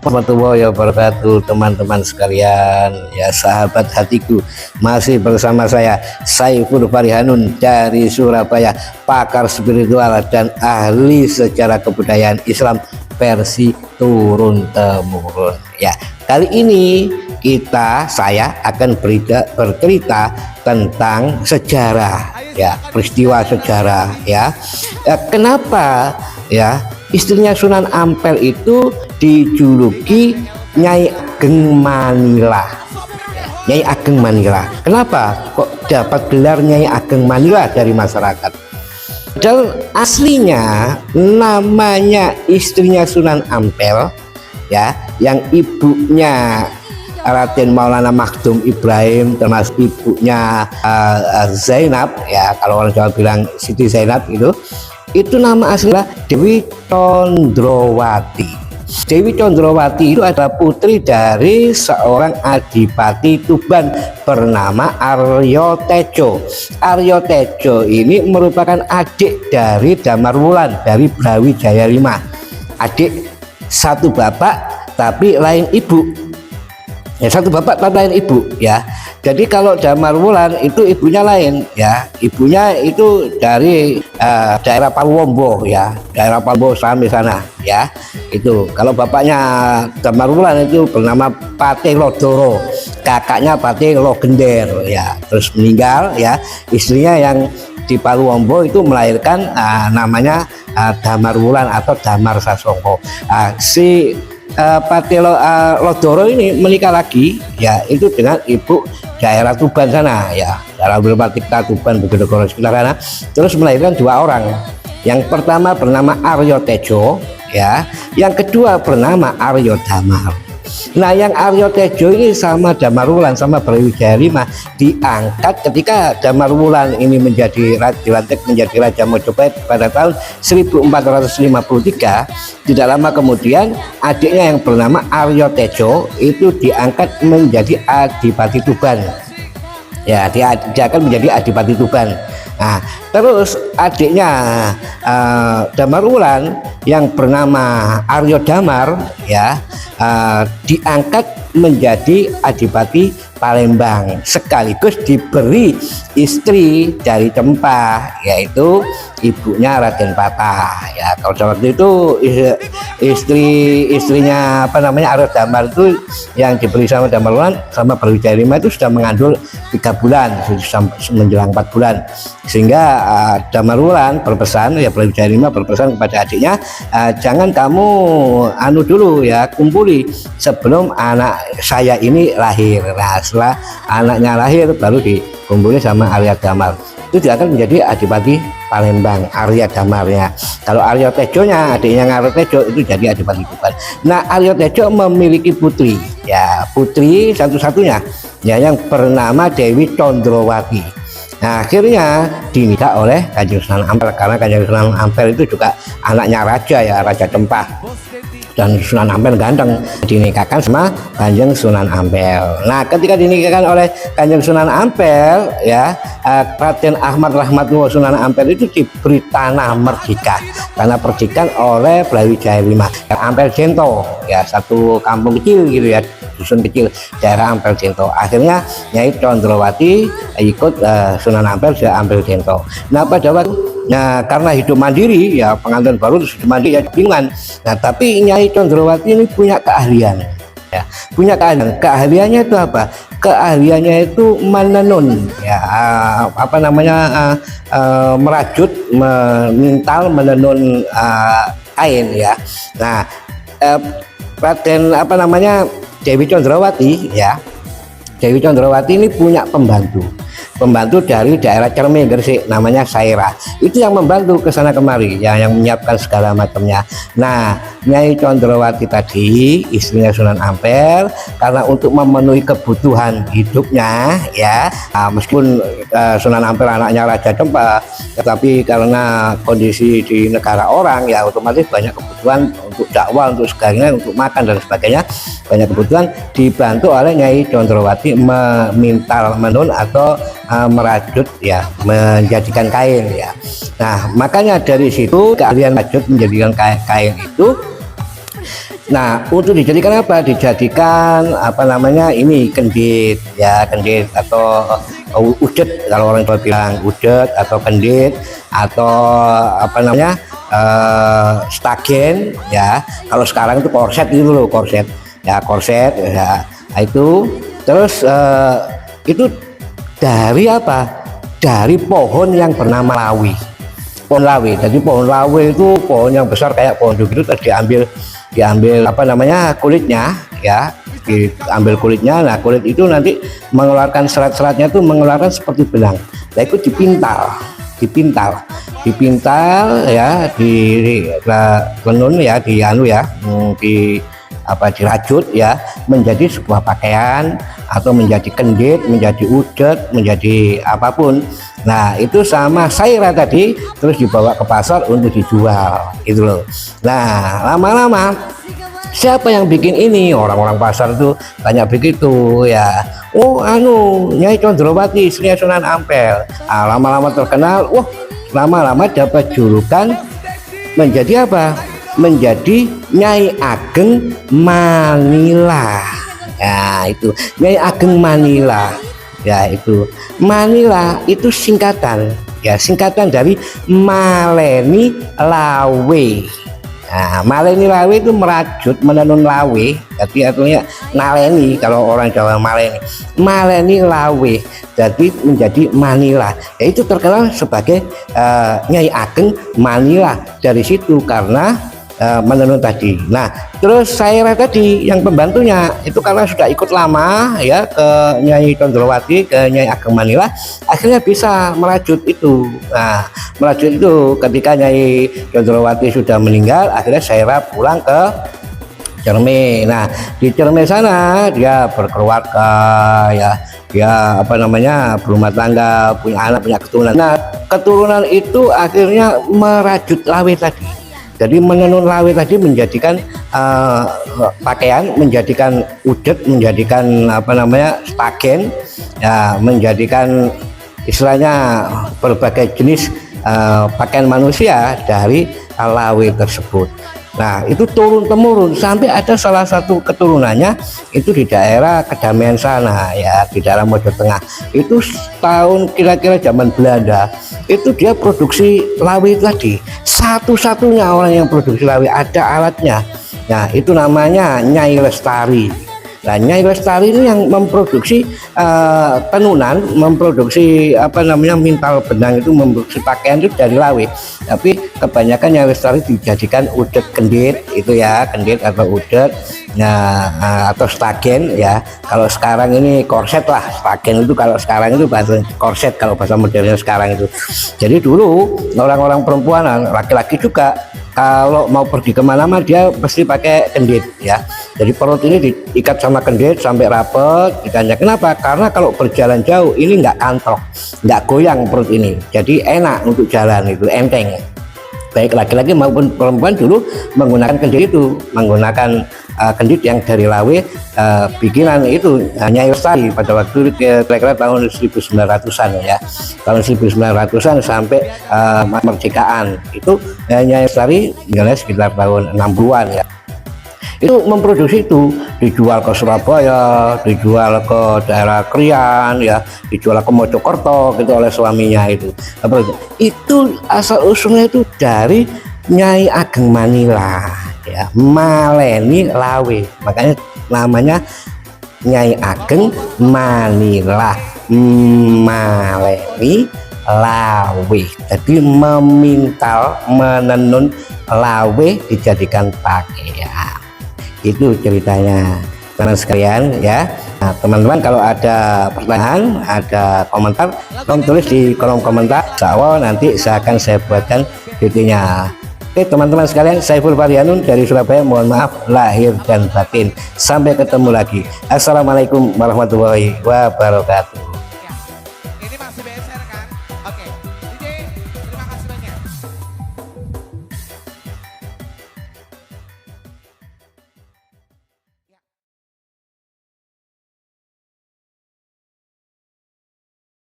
warahmatullahi wabarakatuh, teman-teman sekalian, ya sahabat hatiku, masih bersama saya Saiful Farihanun dari Surabaya, pakar spiritual dan ahli sejarah kebudayaan Islam versi turun temurun. Ya, kali ini saya akan bercerita tentang sejarah, ya, peristiwa sejarah, ya. Kenapa ya istrinya Sunan Ampel itu dijuluki Nyai Ageng Manila? Nyai Ageng Manila. Kenapa kok dapat gelar Nyai Ageng Manila dari masyarakat? Padahal aslinya namanya istrinya Sunan Ampel, ya, yang ibunya Raden Maulana Makhdum Ibrahim, termasuk ibunya Zainab, ya, kalau orang Jawa bilang Siti Zainab itu nama aslinya Dewi Condrowati. Dewi Condrowati itu adalah putri dari seorang adipati Tuban bernama Aryo Tejo. Aryo Tejo ini merupakan adik dari Damar Wulan dari Brawijaya V. Adik satu bapak tapi lain ibu. Ya, satu bapak tapi lain ibu, ya. Jadi kalau Damar Wulan itu ibunya lain, ya. Ibunya itu dari daerah Paluwombo, ya, daerah Paluwombo sampai sana, ya. Itu kalau bapaknya Damar Wulan itu bernama Patih Lodoro, kakaknya Patih Logender, ya. Terus meninggal, ya. Istrinya yang di Paluwombo itu melahirkan namanya Damar Wulan atau Damar Sasongko. Patih Lodoro ini menikah lagi, ya, itu dengan ibu daerah Tuban sana, ya, daerah Wilpatika Tuban Bojonegoro sekitar sana. Terus melahirkan dua orang. Yang pertama bernama Aryo Tejo, ya, yang kedua bernama Aryo Damar. Nah, yang Aryo Tejo ini sama Damar Wulan sama Brawijaya V diangkat ketika Damar Wulan ini dilantik menjadi Raja Mojopahit pada tahun 1453. Tidak lama kemudian adiknya yang bernama Aryo Tejo itu diangkat menjadi Adipati Tuban. Ya, dia akan menjadi Adipati Tuban. Nah, terus adiknya Damar Wulan yang bernama Aryo Damar, ya, diangkat menjadi Adipati Palembang sekaligus diberi istri dari Cempah, yaitu ibunya Raden Patah, ya. Kalau waktu itu istrinya Aryo Damar itu yang diberi sama Damar Wulan sama Brawijaya V itu sudah mengandung 3 bulan menjelang 4 bulan, sehingga Damar Wulan berpesan, ya, Brawijaya V berpesan kepada adiknya, jangan kamu dulu, ya, kumpuli sebelum anak saya ini lahir. Nah, setelah anaknya lahir baru dikumpuli sama Arya Damar. Itu dia akan menjadi Adipati Palembang, Arya Damarnya. Kalau Aryo Tejonya, adiknya Aryo Tejo itu jadi Adipati Tuban. Nah, Aryo Tejo memiliki putri, ya, putri satu-satunya, ya, yang bernama Dewi Condrowati. Nah, akhirnya dinikah oleh Kanjeng Sunan Ampel, karena Kanjeng Sunan Ampel itu juga anaknya raja, ya, Raja Cempah. Dan Sunan Ampel ganteng, dinikahkan sama Kanjeng Sunan Ampel. Nah, ketika dinikahkan oleh Kanjeng Sunan Ampel, ya, Raden Ahmad Rahmatullah Sunan Ampel itu diberi tanah merdeka, tanah perdikan oleh Brawijaya V. Ampel Jento, ya, satu kampung kecil gitu, ya, dusun kecil daerah Ampel Jento. Akhirnya Nyai Condrowati ikut Sunan Ampel ke Ampel Jento. Nah, pada waktu karena hidup mandiri, ya, pengantin baru hidup mandiri, ya, bingungan. Nah, tapi Nyai Condrowati ini punya keahlian, ya, punya keahlian. Keahliannya itu apa? Keahliannya itu menenun, ya, merajut, memintal, menenun kain, ya. Nah, Raden Dewi Condrowati, ya, Dewi Condrowati ini punya pembantu dari daerah Cerme Gresik, namanya Saira. Itu yang membantu ke sana kemari, ya, yang menyiapkan segala macamnya. Nah, Nyai Condrowati tadi istrinya Sunan Ampel, karena untuk memenuhi kebutuhan hidupnya, ya, meskipun Sunan Ampel anaknya Raja Cempah, tetapi karena kondisi di negara orang, ya, otomatis banyak kebutuhan untuk dakwah, untuk segalanya, untuk makan dan sebagainya, banyak kebutuhan, dibantu oleh Nyai Condrowati memintal menun atau merajut, ya, menjadikan kain, ya. Nah, makanya dari situ keahlian merajut menjadikan kain itu Nah, untuk dijadikan apa? Dijadikan apa namanya ini kendit ya, kendit atau udet kalau orang Jawa bilang udet atau kendit atau apa namanya stagen ya. Kalau sekarang itu korset gitu loh, korset ya, korset ya. Nah, itu terus itu dari apa? Dari pohon yang bernama lawi. Pohon lawi. Jadi pohon lawi itu pohon yang besar kayak pohon itu tadi diambil apa namanya kulitnya ya, diambil kulitnya. Nah, kulit itu nanti mengeluarkan serat-seratnya itu mengeluarkan seperti benang. Nah, itu dipintal ya, di lenun ya, di anu ya, di apa, dirajut ya menjadi sebuah pakaian atau menjadi kendit, menjadi udet, menjadi apapun. Nah, itu sama saira tadi terus dibawa ke pasar untuk dijual gitu loh. Nah, lama-lama siapa yang bikin ini? Orang-orang pasar itu banyak begitu ya. Oh, anu Nyai Condrowati Sri Sunan Ampel. Ah, lama-lama terkenal. Wah, lama-lama dapat julukan menjadi apa? Menjadi Nyai Ageng Manila. Ya, itu Nyai Ageng Manila. Ya, itu Manila itu singkatan ya, singkatan dari Maleni Lawe. Nah, Maleni Lawe itu merajut, menenun lawe, jadi artinya naleni kalau orang Jawa. Maleni Lawe jadi menjadi Manila ya, itu terkenal sebagai Nyai Ageng Manila dari situ karena menenun tadi. Nah, terus Saira tadi yang pembantunya itu karena sudah ikut lama ya ke Nyai Condrowati, ke Nyai Ageng Manila, akhirnya bisa merajut itu. Nah, merajut itu ketika Nyai Condrowati sudah meninggal, akhirnya Saira pulang ke Cerme. Nah, di Cerme sana dia berkeluarga ya, dia apa namanya berumah tangga, punya anak, punya keturunan. Nah, keturunan itu akhirnya merajut lawe tadi. Jadi menenun lawe tadi menjadikan pakaian, menjadikan udet, menjadikan apa namanya stagen, ya, menjadikan istilahnya berbagai jenis pakaian manusia dari lawe tersebut. Nah, itu turun temurun sampai ada salah satu keturunannya itu di daerah Kedamaian sana ya, di daerah Mojo Tengah. Itu tahun kira-kira zaman Belanda itu dia produksi lawe tadi, satu-satunya orang yang produksi lawe, ada alatnya. Nah, itu namanya Nyai Lestari. Nah, Nyai Lestari ini yang memproduksi tenunan, memproduksi apa namanya mintal benang, itu memproduksi pakaian itu dari lawe. Tapi kebanyakan Nyai Lestari dijadikan udet kendit itu ya, kendit atau udet. Nah, atau stagen ya. Kalau sekarang ini korset lah, stagen itu kalau sekarang itu bahasa korset kalau bahasa modernnya sekarang itu. Jadi dulu orang-orang perempuan, laki-laki juga kalau mau pergi kemana-mana dia pasti pakai kendit ya. Jadi perut ini diikat sama kendit sampai rapet, ditanjak. Kenapa? Karena kalau berjalan jauh ini nggak kantrok, nggak goyang perut ini. Jadi enak untuk jalan, itu enteng. Baik laki-laki maupun perempuan dulu menggunakan kendit itu, menggunakan kendit yang dari lawe bikinan itu Nyai Lestari pada waktu kira-kira tahun 1900-an ya, tahun 1900-an sampai kemerdekaan itu Nyai Lestari tinggalnya sekitar tahun 60-an ya. Itu memproduksi itu, dijual ke Surabaya, dijual ke daerah Krian ya, dijual ke Mojokerto gitu oleh suaminya itu. Itu asal usulnya itu dari Nyai Ageng Manila ya, Maleni Lawe, makanya namanya Nyai Ageng Manila, Maleni Lawe. Jadi memintal, menenun lawe dijadikan pakaian. Itu ceritanya teman sekalian ya. Nah, teman-teman kalau ada pertanyaan, ada komentar, tolong tulis di kolom komentar. Insya nanti saya buatkan videonya. Oke teman-teman sekalian, Saiful Faryanun dari Surabaya, mohon maaf lahir dan batin. Sampai ketemu lagi. Assalamualaikum warahmatullahi wabarakatuh.